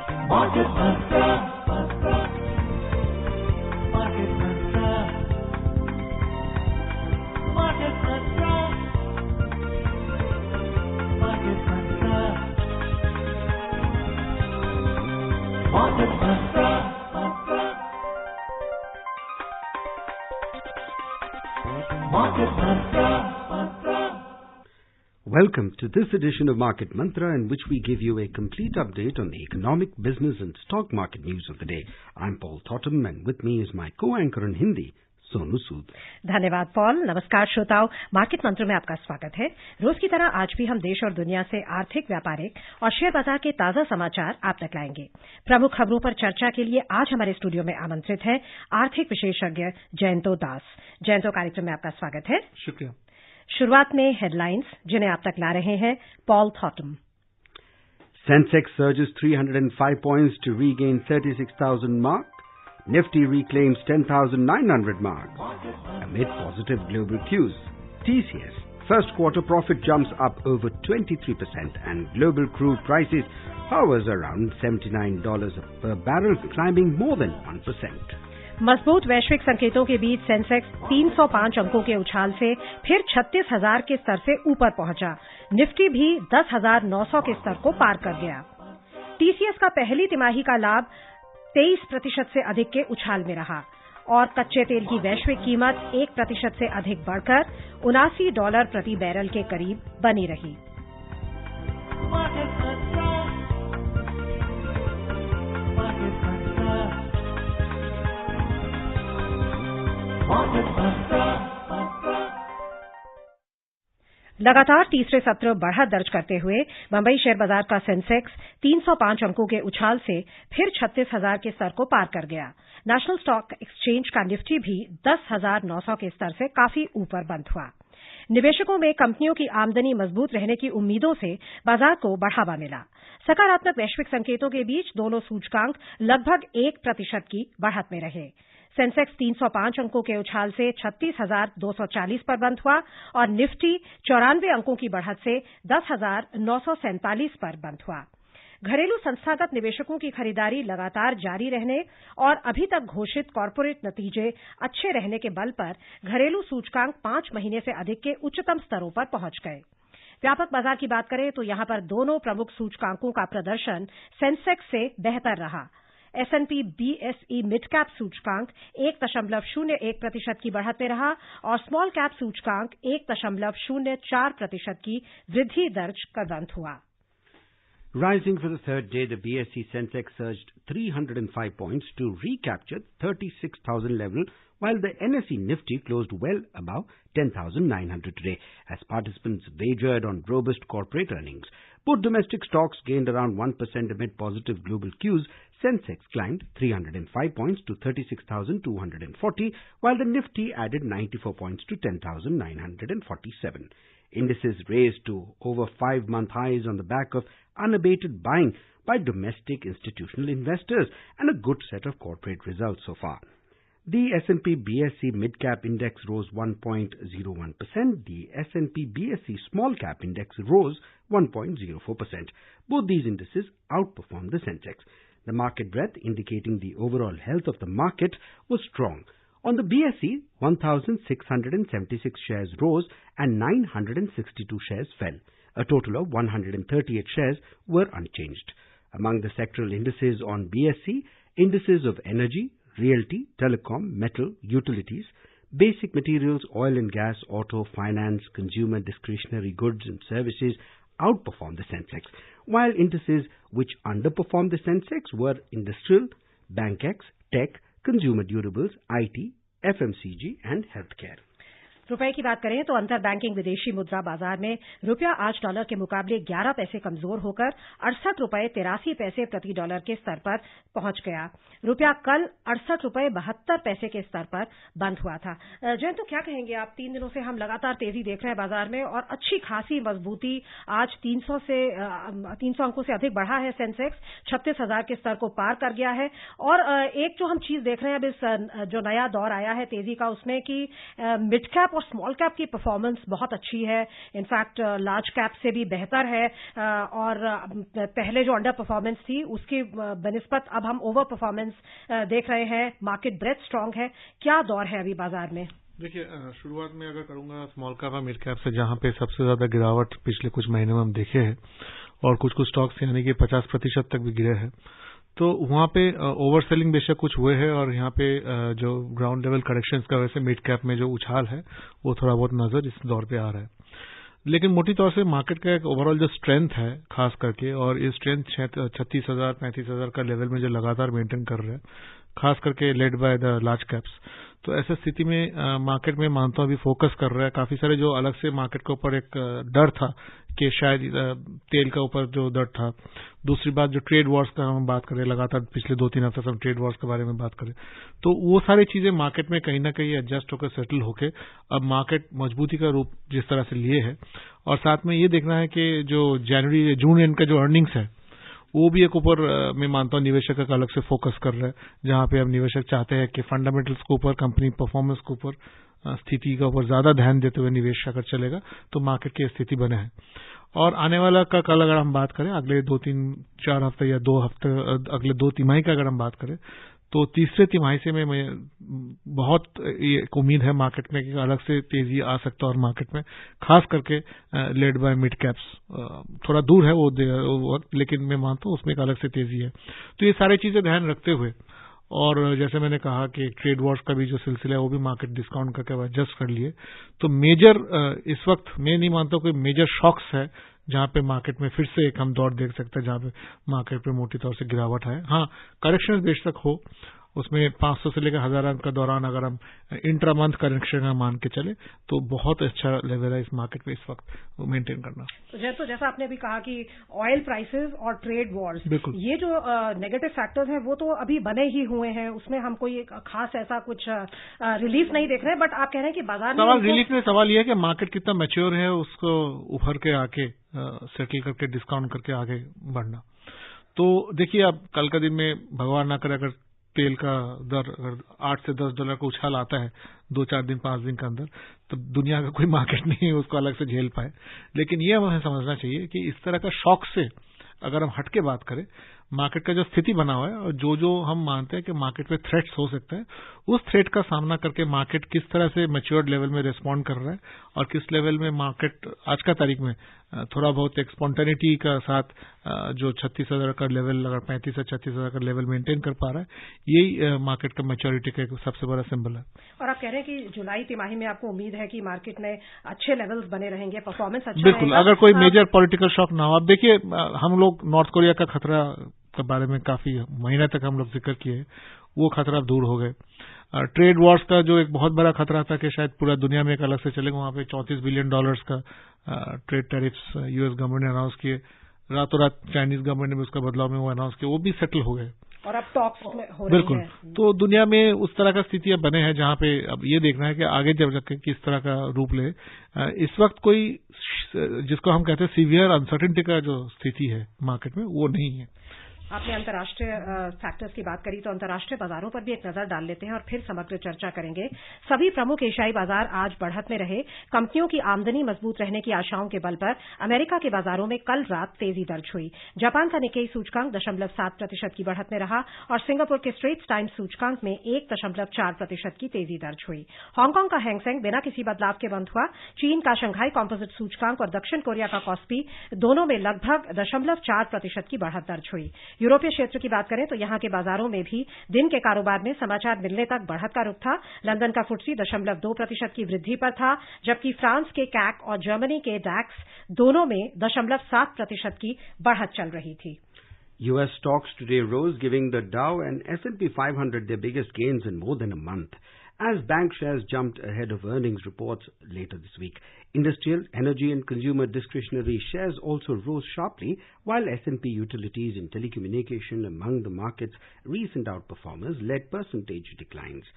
Market Mantra. Market Mantra. Market Mantra. Market Mantra. Market Mantra. Market Mantra. Welcome to this edition of Market Mantra, in which we give you a complete update on the economic, business and stock market news of the day. I'm Paul Totham, and with me is my co-anchor in Hindi, Sonu Sood. धन्यवाद Paul. नमस्कार श्रोताओं, market मंत्र में आपका स्वागत है। रोज की तरह आज भी हम देश और दुनिया से आर्थिक, व्यापारिक और शेयर बाजार के ताजा समाचार आप तक लाएंगे। प्रमुख खबरों पर चर्चा के लिए आज हमारे स्टूडियो में आमंत्रित है आर्थिक विशेषज्ञ जयंतो दास। जयंतो, कार्यक्रम में आपका स्वागत है। शुक्रिया। शुरुआत में हेडलाइंस, जिन्हें आप तक ला रहे हैं Paul थॉटम। Sensex surges 305 points to regain 36,000 mark. Nifty reclaims 10,900 mark. Amid positive global cues, TCS first quarter profit jumps up over 23%, and global crude prices hovers around $79 per barrel, climbing more than 1%. मजबूत वैश्विक संकेतों के बीच Sensex 305 अंकों के उछाल से फिर 36,000 के स्तर से ऊपर पहुंचा। निफ्टी भी 10,900 के स्तर को पार कर गया। टीसीएस का पहली तिमाही का लाभ 23% से अधिक के उछाल में रहा और कच्चे तेल की वैश्विक कीमत 1% से अधिक बढ़कर $79 प्रति बैरल के करीब बनी रही। लगातार तीसरे सत्र बढ़त दर्ज करते हुए बंबई शेयर बाजार का सेंसेक्स 305 अंकों के उछाल से फिर 36,000 के स्तर को पार कर गया। नेशनल स्टॉक एक्सचेंज का निफ्टी भी 10,900 के स्तर से काफी ऊपर बंद हुआ। निवेशकों में कंपनियों की आमदनी मजबूत रहने की उम्मीदों से बाजार को बढ़ावा मिला। सकारात्मक वैश्विक संकेतों के बीच दोनों सूचकांक लगभग 1% की बढ़त में रहे। सेंसेक्स 305 अंकों के उछाल से 36,240 पर बंद हुआ और निफ्टी 94 अंकों की बढ़त से 10,947 पर बंद हुआ। घरेलू संस्थागत निवेशकों की खरीदारी लगातार जारी रहने और अभी तक घोषित कॉर्पोरेट नतीजे अच्छे रहने के बल पर घरेलू सूचकांक 5 महीने से अधिक के उच्चतम स्तरों पर पहुंच गए। व्यापक बाजार की बात करें तो यहां पर दोनों प्रमुख सूचकांकों का प्रदर्शन सेंसेक्स से बेहतर रहा। S&P BSE मिड कैप सूचकांक 1.01% की बढ़त में रहा और स्मॉल कैप सूचकांक 1.04% की वृद्धि दर्ज कर बंद हुआ। Rising for the third day, the BSE Sensex surged 305 points to recapture 36,000 level, while the NSE Nifty closed well above 10,900 today, as participants wagered on robust corporate earnings. Both domestic stocks gained around 1% amid positive global cues. Sensex climbed 305 points to 36,240, while the Nifty added 94 points to 10,947. Indices raised to over 5-month highs on the back of unabated buying by domestic institutional investors and a good set of corporate results so far. The S&P BSE Mid-Cap Index rose 1.01%. The S&P BSE Small Cap Index rose 1.04%. Both these indices outperformed the Sensex. The market breadth, indicating the overall health of the market, was strong. On the BSE, 1,676 shares rose and 962 shares fell. A total of 138 shares were unchanged. Among the sectoral indices on BSE, indices of energy, realty, telecom, metal, utilities, basic materials, oil and gas, auto, finance, consumer discretionary goods and services outperformed the Sensex, while indices which underperformed the Sensex were industrial, bankex, tech, consumer durables, IT, FMCG and healthcare. रुपए की बात करें तो अंतर banking विदेशी मुद्रा बाजार में रुपया आज डॉलर के मुकाबले 11 पैसे कमजोर होकर 68 रुपए 83 पैसे प्रति डॉलर के स्तर पर पहुंच गया। रुपया कल 68 रुपए 72 पैसे के स्तर पर बंद हुआ था। जयंत, तो क्या कहेंगे आप? 3 दिनों से हम लगातार तेजी देख रहे हैं बाजार में और अच्छी खासी मजबूती। आज 300 अंकों से अधिक बढ़ा है सेंसेक्स, 36,000 के स्तर को पार कर गया है। और एक जो हम चीज देख रहे हैं अब इस जो नया दौर आया है तेजी का, उसमें कि मिड कैप और स्मॉल कैप की परफॉर्मेंस बहुत अच्छी है, इनफैक्ट लार्ज कैप से भी बेहतर है, और पहले जो अंडर परफॉर्मेंस थी उसकी बनिस्बत अब हम ओवर परफॉर्मेंस देख रहे हैं। मार्केट ब्रेथ स्ट्रांग है। क्या दौर है अभी बाजार में? देखिए, शुरुआत में अगर करूंगा स्मॉल कैप और मिड कैप से, जहां पे सबसे ज्यादा गिरावट पिछले कुछ महीने में हम देखे हैं और कुछ स्टॉक्स यानी कि 50% तक भी गिरे हैं, तो वहां पे ओवर सेलिंग बेशक कुछ हुए हैं और यहाँ पे जो ग्राउंड लेवल करेक्शंस का वैसे मिड कैप में जो उछाल है वो थोड़ा बहुत नजर इस दौर पे आ रहा है। लेकिन मोटी तौर से मार्केट का एक ओवरऑल जो स्ट्रेंथ है खास करके, और ये स्ट्रेंथ 36,000 35,000 का लेवल में जो लगातार मेंटेन कर रहे हैं, खास करके led by the large caps, तो ऐसे स्थिति में मार्केट में मानता हूं अभी फोकस कर रहा है। काफी सारे जो अलग से मार्केट के ऊपर एक डर था कि शायद तेल का ऊपर जो डर था, दूसरी बात जो ट्रेड वॉर्स का हम बात करें, लगातार पिछले 2-3 हफ्ते से हम ट्रेड वॉर्स के बारे में बात करें, तो वो सारी चीजें मार्केट में कहीं ना कहीं एडजस्ट होकर सेटल होकर अब मार्केट मजबूती का रूप जिस तरह से लिए है, और साथ में ये देखना है कि जो जनवरी जून एंड का जो अर्निंग्स है वो भी एक ऊपर मैं मानता हूं निवेशक का अलग से फोकस कर रहा है, जहां पे अब निवेशक चाहते हैं कि फंडामेंटल्स के ऊपर, कंपनी परफॉर्मेंस के ऊपर, स्थिति का ऊपर ज्यादा ध्यान देते हुए निवेश अगर चलेगा तो मार्केट की स्थिति बने है। और आने वाला का कल अगर हम बात करें, अगले 2-3-4 हफ्ते या 2 हफ्ते, अगले 2 तिमाही का अगर हम बात करें, तो तीसरे तिमाही से मैं बहुत एक उम्मीद है मार्केट में कि अलग से तेजी आ सकता है, और मार्केट में खास करके लेड बाय मिड कैप्स, थोड़ा दूर है वो वक्त, लेकिन मैं मानता हूं उसमें एक अलग से तेजी है। तो ये सारी चीजें ध्यान रखते हुए, और जैसे मैंने कहा कि ट्रेड वॉर्स का भी जो सिलसिला है वो भी मार्केट डिस्काउंट करके एडजस्ट कर लिए, तो मेजर इस वक्त मैं नहीं मानता कोई मेजर शॉक्स है जहां पे मार्केट में फिर से एक हम दौर देख सकते हैं जहां पे मार्केट पे मोटी तौर से गिरावट है। हाँ, करेक्शन बेशक हो, उसमें 500 से लेकर 1000 अंक का दौरान अगर हम इंट्रा मंथ करेक्शन का मान के चले तो बहुत अच्छा लेवल है इस मार्केट में इस वक्त मेंटेन करना। तो जैसा आपने अभी कहा कि ऑयल प्राइसेस और ट्रेड वॉर्स, ये जो नेगेटिव फैक्टर्स हैं वो तो अभी बने ही हुए हैं, उसमें हम कोई खास ऐसा कुछ रिलीफ नहीं देख रहे हैं, बट आप कह रहे हैं कि बाजार में सवाल रिलीफ में सवाल ये है कि मार्केट कितना मैच्योर है उसको उभर के आके सेटल करके डिस्काउंट करके आगे बढ़ना। तो देखिए, अब कल का दिन में भगवान ना करे अगर तेल का दर अगर $8 से $10 का उछाल आता है 2-4 दिन 5 दिन के अंदर, तो दुनिया का कोई मार्केट नहीं है उसको अलग से झेल पाए। लेकिन ये हमें समझना चाहिए कि इस तरह का शॉक से अगर हम हटके बात करें, मार्केट का जो स्थिति बना हुआ है और जो हम मानते हैं कि मार्केट में थ्रेट्स हो सकते हैं, उस थ्रेट का सामना करके मार्केट किस तरह से मैच्योर्ड लेवल में रिस्पॉन्ड कर रहा है, और किस लेवल में मार्केट आज का तारीख में थोड़ा बहुत एक स्पॉन्टेनिटी का साथ जो 36,000 का लेवल, अगर 35 से 36,000 का लेवल मेंटेन कर पा रहा है, यही मार्केट का मैच्योरिटी का एक सबसे बड़ा सिंबल है। और आप कह रहे हैं कि जुलाई तिमाही में आपको उम्मीद है कि मार्केट में अच्छे लेवल्स बने रहेंगे, परफॉर्मेंस अच्छा बिल्कुल रहेगा, अगर कोई मेजर पॉलिटिकल शॉक ना हो। अब देखिए, हम लोग नॉर्थ कोरिया का खतरा के बारे में काफी महीने तक हम लोग जिक्र किए, वो खतरा दूर हो गए। ट्रेड वॉर्स का जो एक बहुत बड़ा खतरा था कि शायद पूरा दुनिया में एक अलग से चलेगा, वहां पे $34 बिलियन का ट्रेड टैरिफ्स यूएस गवर्नमेंट ने अनाउंस किए, रातों रात चाइनीज गवर्नमेंट ने भी उसका बदलाव में वो अनाउंस किया, वो भी सेटल हो गए और अब टॉक्स हो रही है। बिल्कुल। तो दुनिया में उस तरह का स्थितियां बने हैं जहां पे अब ये देखना है कि आगे जब तक किस तरह का रूप ले। इस वक्त कोई जिसको हम कहते हैं सीवियर अनसर्टेनिटी का जो स्थिति है मार्केट में, वो नहीं है। आपने अंतर्राष्ट्रीय फैक्टर्स की बात करी, तो अंतर्राष्ट्रीय बाजारों पर भी एक नजर डाल लेते हैं और फिर समग्र चर्चा करेंगे। सभी प्रमुख एशियाई बाजार आज बढ़त में रहे। कंपनियों की आमदनी मजबूत रहने की आशाओं के बल पर अमेरिका के बाजारों में कल रात तेजी दर्ज हुई। जापान का निक्केई सूचकांक 0.7% की बढ़त में रहा और सिंगापुर के स्ट्रेट्स टाइम्स सूचकांक में 1.4% की तेजी दर्ज हुई। हांगकांग का हैंगसेंग बिना किसी बदलाव के बंद हुआ। चीन का शंघाई कॉम्पोजिट सूचकांक और दक्षिण कोरिया का कॉस्पी दोनों में लगभग 0.4% की बढ़त दर्ज हुई। यूरोपीय क्षेत्र की बात करें तो यहां के बाजारों में भी दिन के कारोबार में समाचार मिलने तक बढ़त का रुख था। लंदन का फुटसी 0.2% की वृद्धि पर था, जबकि फ्रांस के कैक और जर्मनी के डैक्स दोनों में 0.7% की बढ़त चल रही थी। US stocks today rose, giving the Dow and S&P 500 their biggest gains in more than a month, as bank shares jumped ahead of earnings reports later this week. Industrial, energy and consumer discretionary shares also rose sharply, while S&P utilities and telecommunication among the market's recent outperformers led percentage declines.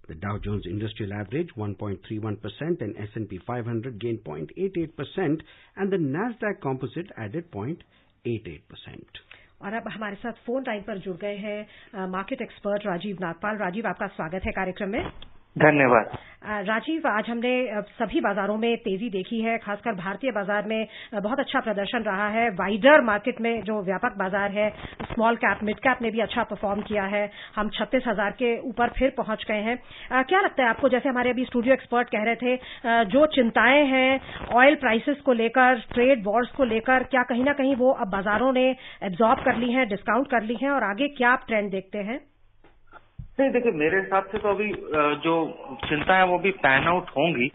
The Dow Jones Industrial Average 1.31% and S&P 500 gained 0.88% and the Nasdaq Composite added 0.88%. और अब हमारे साथ phone line पर जुड़ गए हैं market expert Rajiv Nagpal. Rajiv, आपका स्वागत है कार्यक्रम में। धन्यवाद। राजीव, आज हमने सभी बाजारों में तेजी देखी है, खासकर भारतीय बाजार में बहुत अच्छा प्रदर्शन रहा है। वाइडर मार्केट में जो व्यापक बाजार है, स्मॉल कैप मिड कैप ने भी अच्छा परफॉर्म किया है। हम 36,000 के ऊपर फिर पहुंच गए हैं। क्या लगता है आपको, जैसे हमारे अभी स्टूडियो एक्सपर्ट कह रहे थे, जो चिंताएं हैं ऑयल प्राइसेस को लेकर, ट्रेड वॉर्स को लेकर, क्या कहीं ना कहीं वो अब बाजारों ने एब्जॉर्ब कर ली हैं, डिस्काउंट कर ली हैं, और आगे क्या आप ट्रेंड देखते हैं? नहीं, देखिए, मेरे हिसाब से तो अभी जो चिंता है वो भी पैन आउट होंगी,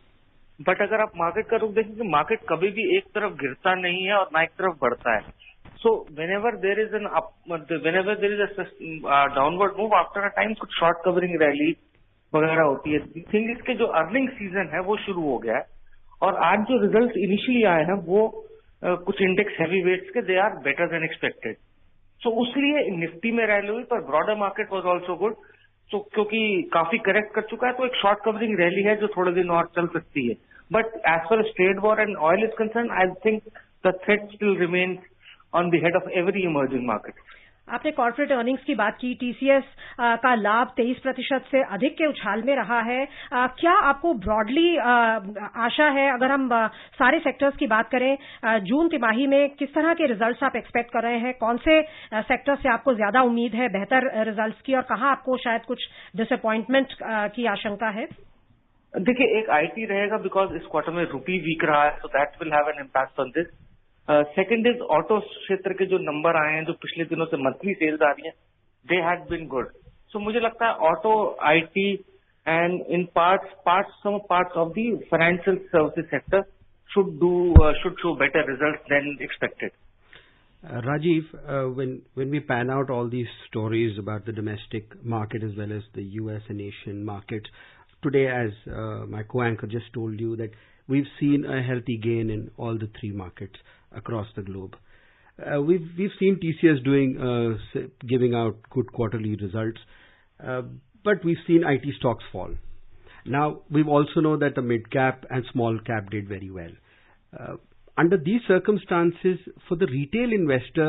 बट अगर आप मार्केट का रुख देखें, मार्केट कभी भी एक तरफ गिरता नहीं है और ना एक तरफ बढ़ता है। सो whenever there is a downward move, after a time कुछ शॉर्ट कवरिंग रैली वगैरह होती है। थिंग इसके जो अर्निंग सीजन है वो शुरू हो गया है, और आज जो रिजल्ट इनिशियली आए हैं वो कुछ इंडेक्स हैवी वेट्स के, they are better than expected. So उसलिए निफ्टी में रैली हुई, पर broader market was also good. तो क्योंकि काफी करेक्ट कर चुका है, तो एक शॉर्ट कवरिंग रैली है जो थोड़े दिन और चल सकती है। But as far as trade war and oil is concern, I think the threat still remains on the head of every emerging market. आपने कॉर्पोरेट अर्निंग्स की बात की। टीसीएस का लाभ 23% से अधिक के उछाल में रहा है। क्या आपको ब्रॉडली आशा है, अगर हम सारे सेक्टर्स की बात करें, जून तिमाही में किस तरह के रिजल्ट्स आप एक्सपेक्ट कर रहे हैं? कौन से सेक्टर से आपको ज्यादा उम्मीद है बेहतर रिजल्ट्स की, और कहाँ आपको शायद कुछ डिसअपॉइंटमेंट की आशंका है? देखिए, एक आईटी रहेगा, बिकॉज इस क्वार्टर में रुपी वीक रहा है, so that will have an impact on this. Second is auto क्षेत्र के जो नंबर आए हैं, जो पिछले दिनों से मंथली सेल्स आ रही है, they had been good. So मुझे लगता है auto, IT and in some parts of the financial services sector should show better results than expected. Rajiv, when we pan out all these stories about the domestic market as well as the US and Asian markets, today, as my co-anchor just told you, that we've seen a healthy gain in all the three markets across the globe. We've seen TCS giving out good quarterly results, but we've seen IT stocks fall. Now, we've also know that the mid cap and small cap did very well. Under these circumstances, for the retail investor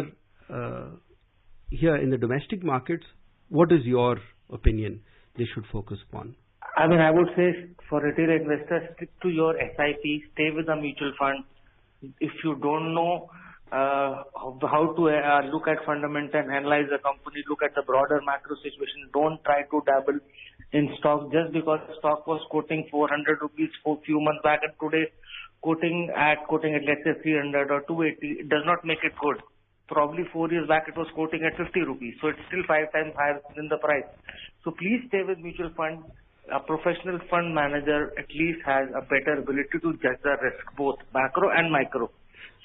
here in the domestic markets, what is your opinion they should focus upon? I mean, I would say for retail investors, stick to your SIP, stay with a mutual fund. If you don't know how to look at fundamental and analyze the company, look at the broader macro situation, don't try to dabble in stock just because the stock was quoting 400 rupees for a few months back, and today quoting at let's say 300 or 280, it does not make it good. Probably 4 years back it was quoting at 50 rupees, so it's still 5 times higher than the price. So please stay with mutual fund. A professional fund manager at least has a better ability to judge the risk, both macro and micro.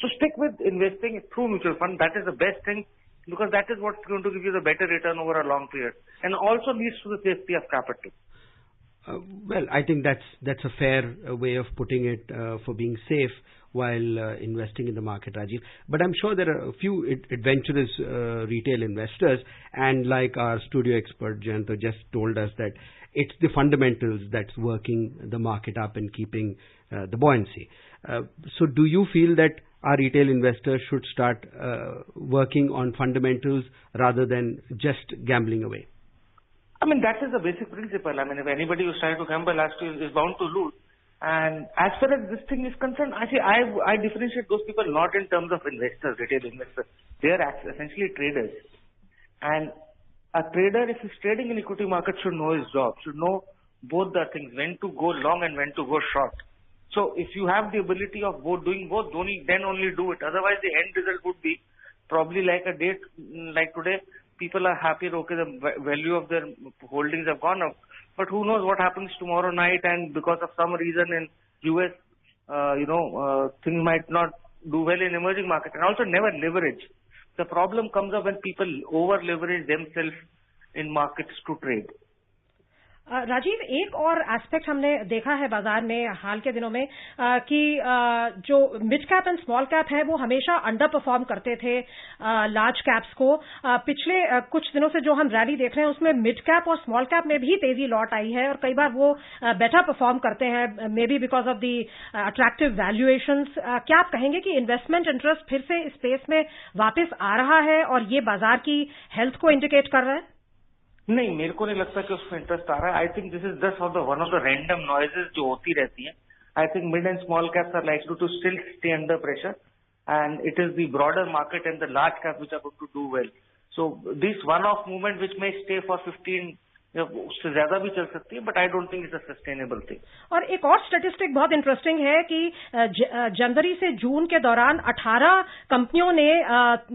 So stick with investing through mutual fund. That is the best thing, because that is what's going to give you the better return over a long period, and also leads to the safety of capital. Well, I think that's a fair way of putting it, for being safe while investing in the market, Rajiv. But I'm sure there are a few adventurous retail investors, and like our studio expert Jayanta just told us, that it's the fundamentals that's working the market up and keeping the buoyancy. So do you feel that our retail investors should start working on fundamentals rather than just gambling away? I mean, that is the basic principle. I mean, if anybody who's trying to gamble is bound to lose. And as far as this thing is concerned, I differentiate those people not in terms of investors, retail investors. They are essentially traders. And a trader, if he's trading in equity market, should know his job, should know both the things, when to go long and when to go short. So if you have the ability of doing both, then only do it. Otherwise, the end result would be probably like a date like today. People are happy, okay, the value of their holdings have gone up. But who knows what happens tomorrow night, and because of some reason in US, things might not do well in emerging market. And also never leverage. The problem comes up when people over leverage themselves in markets to trade. Rajiv, एक और aspect हमने देखा है बाजार में हाल के दिनों में कि जो mid cap and small cap है वो हमेशा अंडर परफॉर्म करते थे लार्ज कैप्स को। पिछले कुछ दिनों से जो हम रैली देख रहे हैं उसमें मिड कैप और स्मॉल कैप में भी तेजी लौट आई है, और कई बार वो बेटर परफॉर्म करते हैं, may be because of the attractive valuations. क्या आप कहेंगे कि इन्वेस्टमेंट इंटरेस्ट फिर से स्पेस में वापस आ रहा है और ये बाजार की हेल्थ को इंडिकेट कर रहा है? नहीं, मेरे को नहीं लगता कि उसमें इंटरेस्ट आ रहा है. I think this is just one of the random noises जो होती रहती हैं. I think mid and small caps are likely to still stay under pressure, and it is the broader market and the large cap which are going to do well. So this one-off movement which may stay for 15 उससे ज्यादा भी चल सकती है, but I don't think it's a sustainable thing. और एक और statistic बहुत इंटरेस्टिंग है कि जनवरी से जून के दौरान 18 कंपनियों ने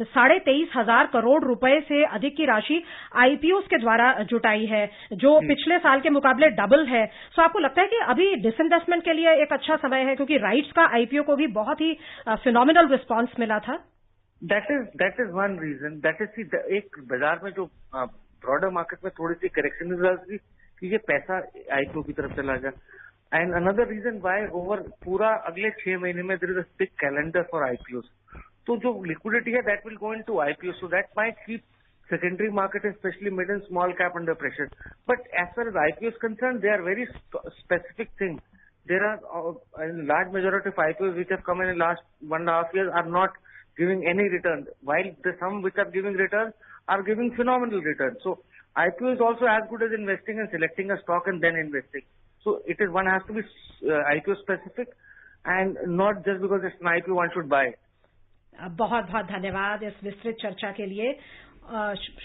23,500 करोड़ रुपए से अधिक की राशि आईपीओ के द्वारा जुटाई है, जो पिछले साल के मुकाबले डबल है. सो आपको लगता है कि अभी डिसइन्वेस्टमेंट के लिए एक अच्छा समय है, क्योंकि राइट्स का आईपीओ को भी बहुत ही फिनोमिनल रिस्पॉन्स मिला था. That is one reason. That is एक बाजार में जो ब्रॉडर मार्केट में थोड़ी सी करेक्शन हुई कि ये पैसा आईपीओ की तरफ चला गया. And another reason why over पूरा अगले 6 महीने में there is a big calendar for IPO. तो जो लिक्विडिटी है that will go into IPO, so that might keep secondary market specially mid and small cap under pressure. But as far as IPO is concern, they are very specific thing. There are large majority of IPOs which have come in the last 1.5 years are not giving any return, while the some which are giving returns are giving phenomenal returns. So IPO is also as good as investing and selecting a stock and then investing. So it is, one has to be IPO specific and not just because it's an IPO one should buy it. बहुत बहुत धन्यवाद इस विस्तृत चर्चा के लिए.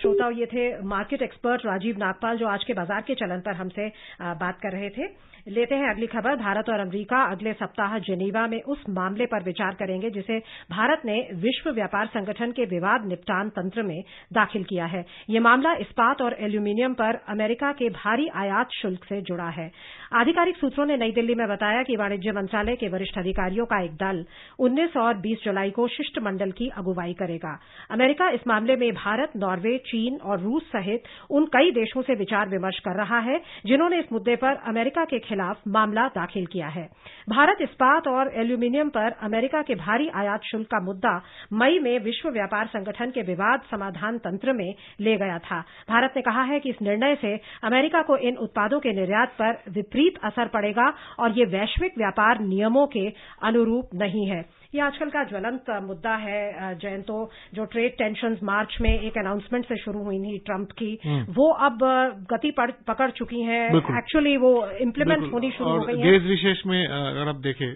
श्रोताओं, ये थे मार्केट एक्सपर्ट राजीव नागपाल, जो आज के बाजार के चलन पर हमसे बात कर रहे थे. लेते हैं अगली खबर. भारत और अमेरिका अगले सप्ताह जेनीवा में उस मामले पर विचार करेंगे जिसे भारत ने विश्व व्यापार संगठन के विवाद निपटान तंत्र में दाखिल किया है. ये मामला इस्पात और एल्यूमीनियम पर अमेरिका के भारी आयात शुल्क से जुड़ा है. आधिकारिक सूत्रों ने नई दिल्ली में बताया कि वाणिज्य मंत्रालय के वरिष्ठ अधिकारियों का एक दल 19 और 20 जुलाई को शिष्टमंडल की अगुवाई करेगा. अमेरिका इस मामले में भारत, नॉर्वे, चीन और रूस सहित उन कई देशों से विचार विमर्श कर रहा है जिन्होंने इस मुद्दे पर अमेरिका के खिलाफ मामला दाखिल किया है. भारत इस्पात और एल्यूमीनियम पर अमेरिका के भारी आयात शुल्क का मुद्दा मई में विश्व व्यापार संगठन के विवाद समाधान तंत्र में ले गया था. भारत ने कहा है कि इस निर्णय से अमेरिका को इन उत्पादों के निर्यात पर विपरीत असर पड़ेगा और ये वैश्विक व्यापार नियमों के अनुरूप नहीं है. ये आजकल का ज्वलंत मुद्दा है. जयंतो, जो ट्रेड टेंशन्स मार्च में एक अनाउंसमेंट से शुरू हुई थी ट्रंप की, वो अब गति पकड़ चुकी हैं. एक्चुअली वो इम्प्लीमेंट होनी शुरू हो गई है. देश विशेष में अगर आप देखें,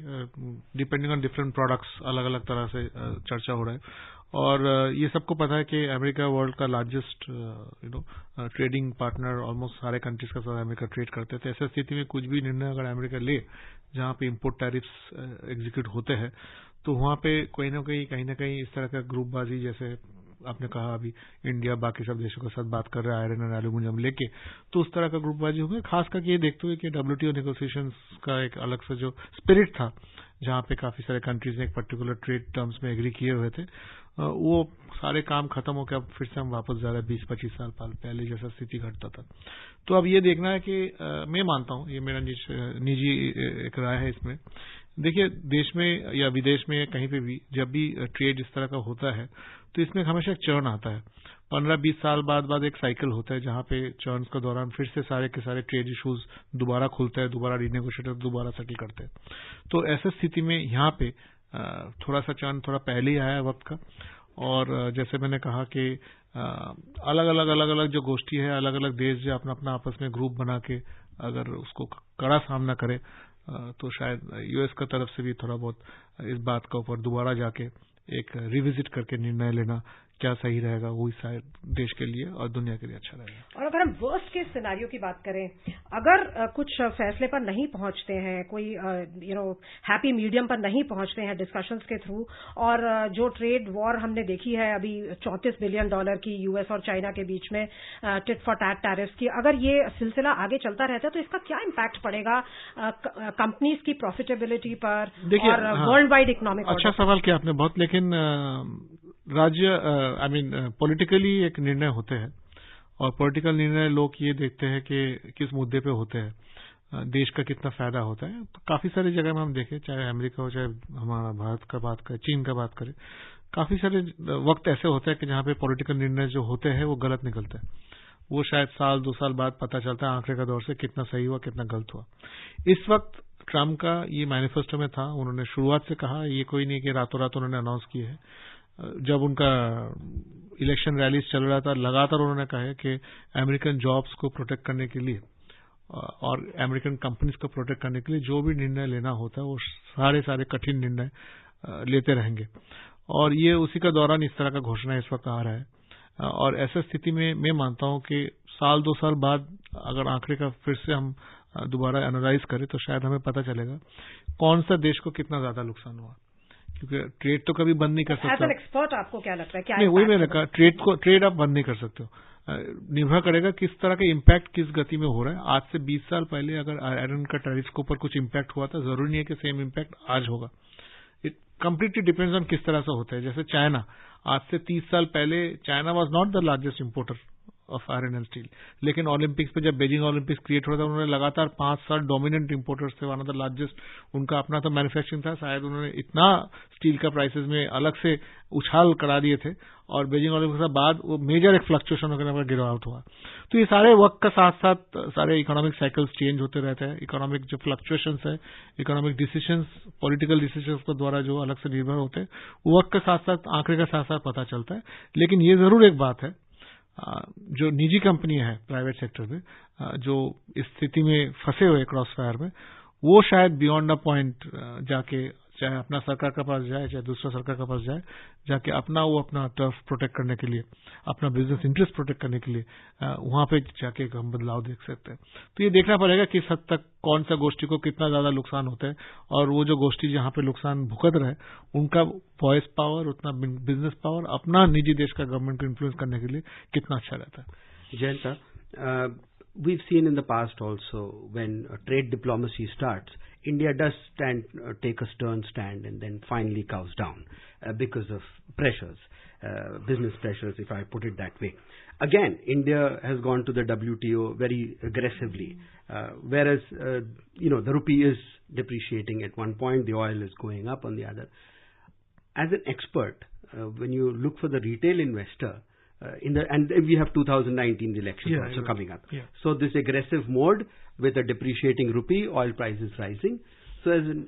डिपेंडिंग ऑन डिफरेंट प्रोडक्ट्स अलग अलग तरह से चर्चा हो रहा है. और ये सबको पता है कि अमेरिका वर्ल्ड का लार्जेस्ट ट्रेडिंग पार्टनर, ऑलमोस्ट सारे कंट्रीज का साथ अमेरिका ट्रेड करते थे. ऐसी स्थिति में कुछ भी निर्णय अगर अमेरिका ले जहां पे इंपोर्ट टैरिफ्स एग्जीक्यूट होते हैं, तो वहां पे कहीं ना कहीं इस तरह का ग्रुपबाजी, जैसे आपने कहा अभी इंडिया बाकी सब देशों के साथ बात कर रहा है आयरन और एल्यूमिनियम लेके, तो उस तरह का ग्रुपबाजी होगा. खास करके ये देखते हुए कि डब्ल्यूटीओ नेगोशिएशंस का एक अलग से जो स्पिरिट था, जहां पे काफी सारे कंट्रीज ने एक पर्टिकुलर ट्रेड टर्म्स में एग्री किए हुए थे, वो सारे काम खत्म होकर अब फिर से हम वापस जा रहे हैं 20-25 साल पहले जैसा स्थिति घटता था. तो अब ये देखना है कि मैं मानता हूं, ये मेरा निजी एक राय है इसमें. देखिए, देश में या विदेश में कहीं पे भी जब भी ट्रेड इस तरह का होता है तो इसमें हमेशा एक चर्न आता है. 15-20 साल बाद एक साइकिल होता है जहां पे चर्न के दौरान फिर से सारे के सारे ट्रेड इश्यूज दोबारा खुलते हैं, दोबारा रीनेगोशिएट, दोबारा सेटल करते हैं. तो ऐसी स्थिति में यहाँ पे थोड़ा सा चर्न थोड़ा पहले ही आया है वक्त का. और जैसे मैंने कहा कि अलग अलग जो गोष्ठी है, अलग अलग देश जो अपना आपस में ग्रुप बना के अगर उसको कड़ा सामना करे, तो शायद यूएस का तरफ से भी थोड़ा बहुत इस बात का ऊपर दोबारा जाके एक रिविजिट करके निर्णय लेना क्या सही रहेगा, वही शायद देश के लिए और दुनिया के लिए अच्छा रहेगा. और अगर हम वर्स्ट केस सिनेरियो की बात करें, अगर कुछ फैसले पर नहीं पहुंचते हैं, कोई हैप्पी मीडियम पर नहीं पहुंचते हैं डिस्कशंस के थ्रू, और जो ट्रेड वॉर हमने देखी है अभी $34 बिलियन की यूएस और चाइना के बीच में टिट फॉर टैट टैरिफ्स की, अगर ये सिलसिला आगे चलता रहता है तो इसका क्या इम्पैक्ट पड़ेगा कंपनीज की प्रॉफिटेबिलिटी पर और वर्ल्ड वाइड इकोनॉमिक? अच्छा सवाल किया आपने बहुत. लेकिन राज्य पॉलिटिकली एक निर्णय होते हैं, और पॉलिटिकल निर्णय लोग ये देखते हैं कि किस मुद्दे पे होते हैं, देश का कितना फायदा होता है. तो काफी सारी जगह में हम देखें, चाहे अमेरिका हो, चाहे हमारा भारत का बात करें, चीन का बात करें, काफी सारे वक्त ऐसे होते हैं कि जहां पे पॉलिटिकल निर्णय जो होते हैं वो गलत निकलते हैं. वो शायद 1-2 साल बाद पता चलता है आंकड़े का दौर से कितना सही हुआ कितना गलत हुआ. इस वक्त ट्रंप का ये मैनिफेस्टो में था, उन्होंने शुरुआत से कहा, ये कोई नहीं कि रातों रात उन्होंने अनाउंस किए है. जब उनका इलेक्शन रैलीज चल रहा था, लगातार उन्होंने कहा है कि अमेरिकन जॉब्स को प्रोटेक्ट करने के लिए और अमेरिकन कंपनीज को प्रोटेक्ट करने के लिए जो भी निर्णय लेना होता है वो सारे कठिन निर्णय लेते रहेंगे। और ये उसी का दौरान इस तरह का घोषणा इस वक्त आ रहा है। और ऐसा स्थिति में मैं मानता हूं कि साल 2 साल बाद अगर आंकड़े का फिर से हम दोबारा एनालाइज करें तो शायद हमें पता चलेगा कौन सा देश को कितना ज्यादा नुकसान हुआ, क्योंकि ट्रेड तो कभी बंद नहीं कर सकते। एज एन एक्सपर्ट आपको क्या लगता है, क्या नहीं, वही मैंने कहा, ट्रेड आप बंद नहीं कर सकते हो। निर्भर करेगा किस तरह का इम्पैक्ट किस गति में हो रहा है। आज से 20 साल पहले अगर आयरन का टैरिफ के ऊपर कुछ इम्पैक्ट हुआ था, जरूरी नहीं है कि सेम इम्पैक्ट आज होगा। इट कंप्लीटली डिपेंड्स ऑन किस तरह से होता है। जैसे चाइना, आज से 30 साल पहले China was not the largest importer of iron and steel, लेकिन ओलंपिक्स पे जब बीजिंग ओलंपिक्स क्रिएट हो रहा था उन्होंने लगातार 5 साल डोमिनेंट इंपोर्टर्स थे, वन ऑफ द लार्जेस्ट। उनका अपना तो मैन्युफैक्चरिंग था, शायद उन्होंने इतना स्टील का प्राइसेस में अलग से उछाल करा दिए थे और बीजिंग ओलंपिक्स के बाद वो मेजर एक फ्लक्चुएशन होकर गिरावट हुआ। तो ये सारे वक्त का साथ साथ सारे इकोनॉमिक साइकिल्स चेंज होते रहते हैं। इकोनॉमिक जो फ्लक्चुएशंस है, इकोनॉमिक डिसीजंस, पॉलिटिकल डिसीजंस के द्वारा जो अलग से निर्भर होते हैं, वो वक्त के साथ साथ आंकड़े के साथ साथ पता चलता है। लेकिन ये जरूर एक बात है, जो निजी कंपनियां हैं प्राइवेट सेक्टर में जो इस स्थिति में फंसे हुए क्रॉस फायर में, वो शायद बियॉन्ड द पॉइंट जाके चाहे अपना सरकार के पास जाए चाहे दूसरा सरकार के पास जाए, जाके अपना टर्फ प्रोटेक्ट करने के लिए, अपना बिजनेस इंटरेस्ट प्रोटेक्ट करने के लिए वहां पे जाके हम बदलाव देख सकते हैं। तो ये देखना पड़ेगा किस हद तक कौन सा गोष्ठी को कितना ज्यादा नुकसान होता है और वो जो गोष्ठी जहां पे नुकसान भुगत रहे उनका वॉइस पावर, उतना बिजनेस पावर, अपना निजी देश का गवर्नमेंट को इन्फ्लुएंस करने के लिए कितना अच्छा रहता है। Jayanta, we've seen in the past also when trade diplomacy starts, India does take a stern stand and then finally cows down because of pressures, business pressures, if I put it that way. Again, India has gone to the WTO very aggressively, whereas the rupee is depreciating at one point, the oil is going up on the other. As an expert, when you look for the retail investor, and we have 2019 elections also coming up. Yeah. So this aggressive mode with a depreciating rupee, oil prices rising. So as an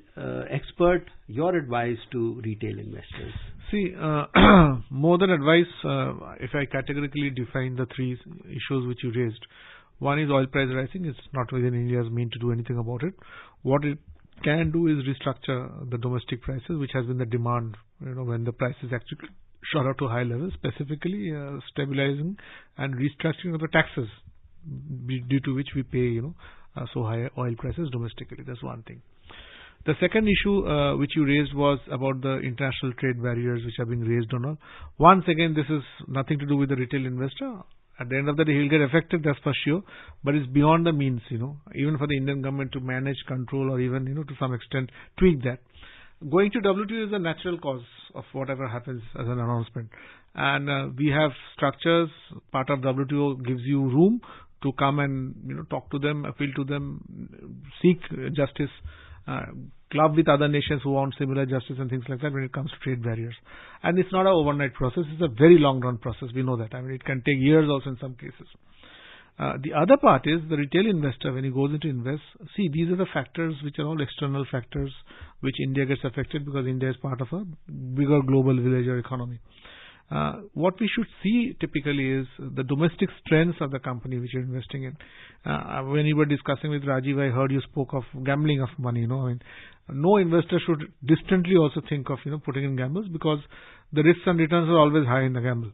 expert, your advice to retail investors? See, more than advice, if I categorically define the three issues which you raised, one is oil price rising. It's not within India's mean to do anything about it. What it can do is restructure the domestic prices, which has been the demand, when the prices actually shot up to high levels, specifically stabilizing and restructuring of the taxes due to which we pay, so high oil prices domestically. That's one thing. The second issue which you raised was about the international trade barriers which are being raised on all. Once again, this is nothing to do with the retail investor. At the end of the day, he'll get affected, that's for sure, but it's beyond the means, even for the Indian government to manage, control, or even, to some extent tweak that. Going to WTO is a natural cause of whatever happens as an announcement. And we have structures. Part of WTO gives you room to come and, talk to them, appeal to them, seek justice, club with other nations who want similar justice and things like that when it comes to trade barriers. And it's not an overnight process. It's a very long run process. We know that. I mean, it can take years also in some cases. The other part is the retail investor, when he goes into invest, see, these are the factors which are all external factors which India gets affected because India is part of a bigger global village or economy. What we should see typically is the domestic strengths of the company which you're investing in. When you were discussing with Rajiv, I heard you spoke of gambling of money. No investor should distantly also think of putting in gambles because the risks and returns are always high in the gamble.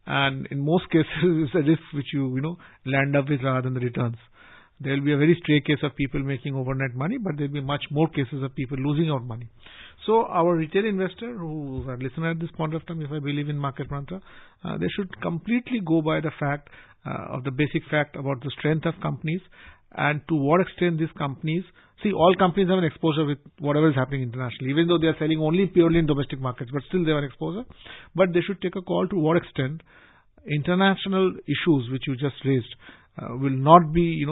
And in most cases, it's a risk which you land up with rather than the returns. There will be a very stray case of people making overnight money, but there will be much more cases of people losing out money. So our retail investor who are listening at this point of time, if I believe in market mantra, they should completely go by the fact of the basic fact about the strength of companies and to what extent these companies, see, all companies have an exposure with whatever is happening internationally, even though they are selling only purely in domestic markets, but still they have an exposure. But they should take a call to what extent international issues which you just raised will not be,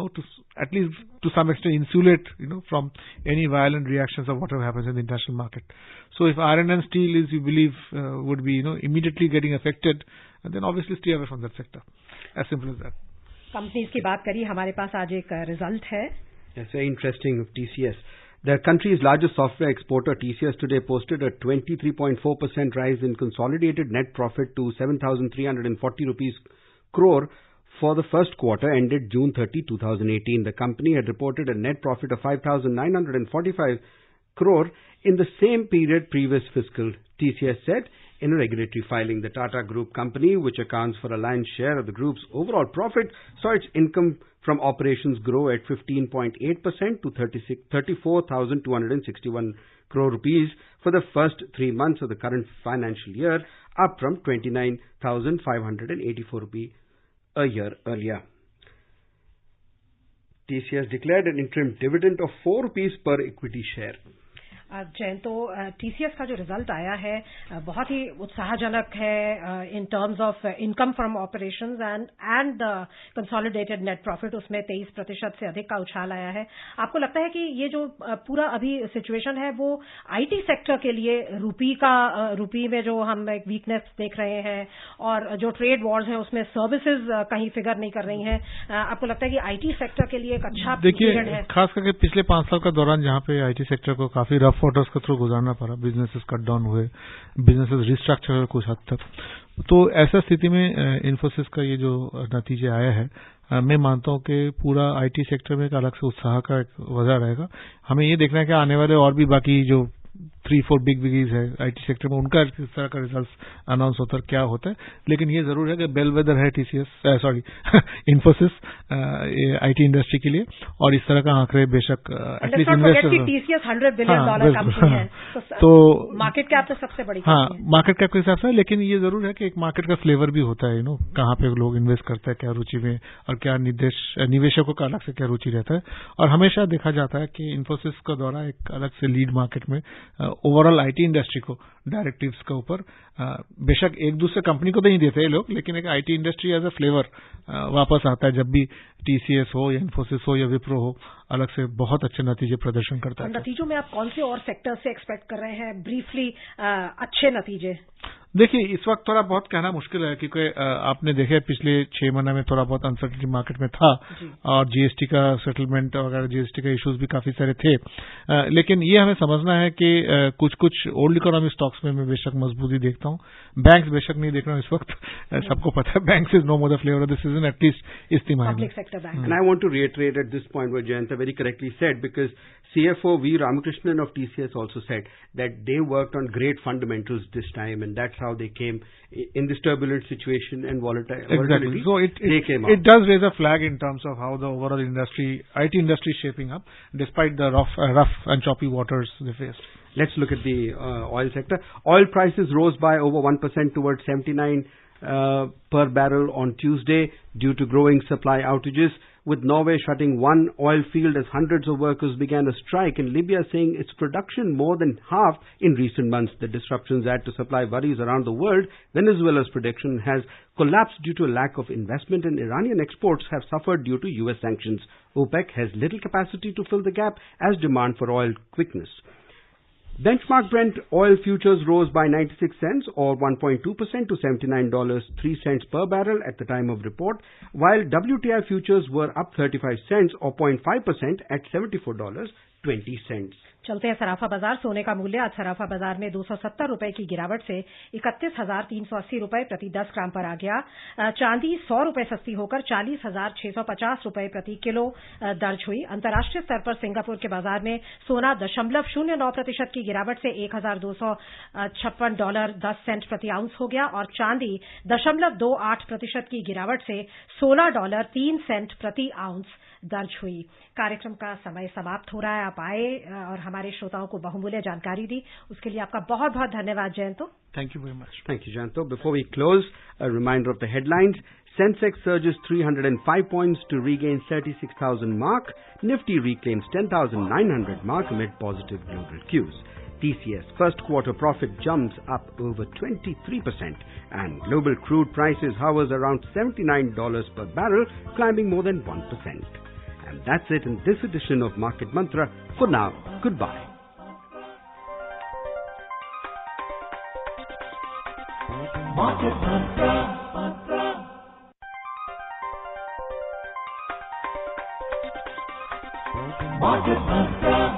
at least to some extent insulate, from any violent reactions of whatever happens in the international market. So if iron and steel is, you believe, would be, immediately getting affected, then obviously stay away from that sector. As simple as that. Companies की बात करी, हमारे पास आज एक result है. That's very interesting of TCS. The country's largest software exporter, TCS, today posted a 23.4% rise in consolidated net profit to 7,340 rupees crore for the first quarter ended June 30, 2018. The company had reported a net profit of 5,945 crore in the same period previous fiscal. TCS said in a regulatory filing. The Tata Group company, which accounts for a lion's share of the group's overall profit, saw its income from operations grow at 15.8% to 34,261 crore rupees for the first 3 months of the current financial year, up from 29,584 rupees a year earlier. TCS declared an interim dividend of 4 rupees per equity share. Jain, तो TCS का जो result आया है बहुत ही उत्साहजनक है in terms of income from operations and consolidated net profit. उसमें 23% से अधिक का उछाल आया है. आपको लगता है कि ये जो पूरा अभी सिचुएशन है वो आईटी सेक्टर के लिए रुपी में जो हम एक वीकनेस देख रहे हैं और जो ट्रेड वॉर्स हैं उसमें सर्विसेज कहीं फिगर नहीं कर रही हैं, आपको लगता है कि आईटी सेक्टर के लिए एक अच्छा पीरियड है? खास करके पिछले 5 साल का दौरान जहां पे आईटी सेक्टर को काफी रफ वाटर्स के थ्रू गुजारना पड़ा, बिजनेसेस कट डाउन हुए, बिजनेसेस रिस्ट्रक्चर हुए कुछ हद तक, तो ऐसा स्थिति में इन्फोसिस का ये जो नतीजे आया है, मैं मानता हूं कि पूरा आईटी सेक्टर में एक अलग से उत्साह का एक वजह रहेगा. हमें ये देखना है कि आने वाले और भी बाकी जो 3-4 बिग बिगीज है आईटी सेक्टर में, उनका किस तरह का रिजल्ट अनाउंस होता है, क्या होता है. लेकिन ये जरूर है कि बेलवेदर है इन्फोसिस आईटी इंडस्ट्री के लिए, और इस तरह का आंकड़े बेशक at least investors. TCS $100 billion company है, तो मार्केट कैप तो सबसे बड़ी कंपनी है. मार्केट कैप के हिसाब से, लेकिन ये जरूर है कि एक मार्केट का फ्लेवर भी होता है, कहाँ पे लोग इन्वेस्ट करते हैं, क्या रुचि में, और क्या निवेशकों का अलग से क्या रुचि रहता है. और हमेशा देखा जाता है कि इन्फोसिस का द्वारा एक अलग से लीड मार्केट में ओवरऑल आईटी इंडस्ट्री को डायरेक्टिव्स के ऊपर, बेशक एक दूसरे कंपनी को तो नहीं देते हैं लोग, लेकिन एक IT industry as a flavour वापस आता है जब भी टीसीएस हो या इन्फोसिस हो या विप्रो हो अलग से बहुत अच्छे नतीजे प्रदर्शन करता है. नतीजों में आप कौन से और सेक्टर से एक्सपेक्ट कर रहे हैं ब्रीफली अच्छे नतीजे? देखिए, इस वक्त थोड़ा बहुत कहना मुश्किल है, क्योंकि आपने देखे पिछले 6 महीने में थोड़ा बहुत अनसर्टेनिटी मार्केट में था, और जीएसटी का सेटलमेंट वगैरह, जीएसटी का इश्यूज भी काफी सारे थे. लेकिन ये हमें समझना है कि कुछ ओल्ड इकोनॉमी स्टॉक्स में मैं बेशक मजबूती देखता हूं. बैंक्स बेशक नहीं देख रहा हूं इस वक्त. सबको पता है banks is no more the flavour of the season, at least इस तिमाही में. And I want to reiterate at this point what Jayanta very correctly said, because CFO V. Ramakrishnan of TCS also said that they worked on great fundamentals this time, and that's how they came in this turbulent situation and volatility. Exactly. So they came out. It does raise a flag in terms of how the overall industry, IT industry, is shaping up, despite the rough and choppy waters they faced. Let's look at the oil sector. Oil prices rose by over 1% towards 79 per barrel on Tuesday due to growing supply outages, with Norway shutting one oil field as hundreds of workers began a strike, and Libya saying its production more than halved in recent months. The disruptions add to supply worries around the world. Venezuela's production has collapsed due to a lack of investment, and Iranian exports have suffered due to US sanctions. OPEC has little capacity to fill the gap as demand for oil quickens. Benchmark Brent oil futures rose by 96 cents or 1.2% to $79.03 per barrel at the time of report, while WTI futures were up 35 cents or 0.5% at $74.20. चलते हैं सराफा बाजार. सोने का मूल्य आज सराफा बाजार में 270 रुपए की गिरावट से 31,380 रुपए प्रति 10 ग्राम पर आ गया. चांदी 100 रुपए सस्ती होकर 40,650 रुपए प्रति किलो दर्ज हुई. अंतर्राष्ट्रीय स्तर पर सिंगापुर के बाजार में सोना 0.09% की गिरावट से $1,256.10 प्रति आउंस हो गया, और चांदी 0.28% की गिरावट से $16.03 प्रति आउंस दर्ज हुई. कार्यक्रम का समय समाप्त हो रहा है. आप आए और हमारे श्रोताओं को बहुमूल्य जानकारी दी, उसके लिए आपका बहुत बहुत धन्यवाद Jayanto. Thank you very much. Thank you, Jayanto. Before we close, a reminder of the headlines. Sensex surges 305 points to regain 36,000 mark. Nifty reclaims 10,900 mark amid positive global cues. TCS first quarter profit jumps up over 23%, and global crude prices hovers around $79 per barrel, climbing more than 1%. And that's it in this edition of Market Mantra. For now, goodbye. Market Mantra. Market Mantra.